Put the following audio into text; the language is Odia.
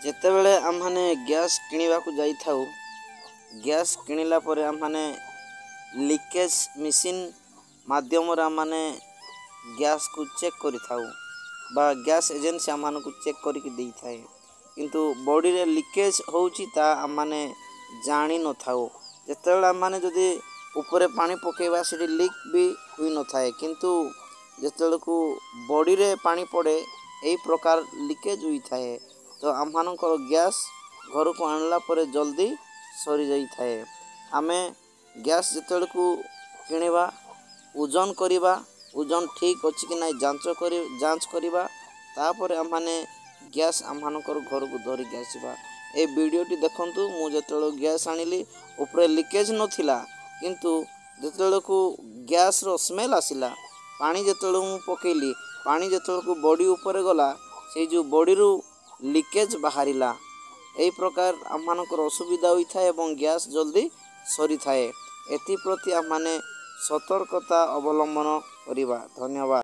ଯେତେବେଳେ ଆମମାନେ ଗ୍ୟାସ୍ କିଣିବାକୁ ଯାଇଥାଉ, ଗ୍ୟାସ୍ କିଣିଲା ପରେ ଆମମାନେ ଲିକେଜ୍ ମେସିନ୍ ମାଧ୍ୟମରେ ଆମମାନେ ଗ୍ୟାସ୍କୁ ଚେକ୍ କରିଥାଉ ବା ଗ୍ୟାସ୍ ଏଜେନ୍ସି ଆମମାନଙ୍କୁ ଚେକ୍ କରିକି ଦେଇଥାଏ। କିନ୍ତୁ ବଡ଼ିରେ ଲିକେଜ୍ ହେଉଛି ତାହା ଆମମାନେ ଜାଣିନଥାଉ। ଯେତେବେଳେ ଆମମାନେ ଯଦି ଉପରେ ପାଣି ପକାଇବା ସେଠି ଲିକ୍ ବି ହୋଇନଥାଏ, କିନ୍ତୁ ଯେତେବେଳକୁ ବଡ଼ିରେ ପାଣି ପଡ଼େ ଏହି ପ୍ରକାର ଲିକେଜ୍ ହୋଇଥାଏ। ତ ଆମମାନଙ୍କର ଗ୍ୟାସ୍ ଘରକୁ ଆଣିଲା ପରେ ଜଲ୍ଦି ସରିଯାଇଥାଏ। ଆମେ ଗ୍ୟାସ୍ ଯେତେବେଳକୁ କିଣିବା, ଓଜନ କରିବା, ଓଜନ ଠିକ୍ ଅଛି କି ନାହିଁ ଯାଞ୍ଚ କରିବା, ତାପରେ ଆମମାନେ ଗ୍ୟାସ୍ ଆମମାନଙ୍କର ଘରକୁ ଧରିକି ଆସିବା। ଏ ଭିଡ଼ିଓଟି ଦେଖନ୍ତୁ, ମୁଁ ଯେତେବେଳେ ଗ୍ୟାସ୍ ଆଣିଲି ଉପରେ ଲିକେଜ୍ ନଥିଲା, କିନ୍ତୁ ଯେତେବେଳକୁ ଗ୍ୟାସ୍ର ସ୍ମେଲ୍ ଆସିଲା, ପାଣି ଯେତେବେଳେ ମୁଁ ପକାଇଲି, ପାଣି ଯେତେବେଳକୁ ବଡ଼ି ଉପରେ ଗଲା, ସେଇ ଯେଉଁ ବଡ଼ିରୁ ଲିକେଜ୍ ବାହାରିଲା। ଏହି ପ୍ରକାର ଆମମାନଙ୍କର ଅସୁବିଧା ହୋଇଥାଏ ଏବଂ ଗ୍ୟାସ୍ ଜଲ୍ଦି ସରିଥାଏ। ଏଥିପ୍ରତି ଆମମାନେ ସତର୍କତା ଅବଲମ୍ବନ କରିବା। ଧନ୍ୟବାଦ।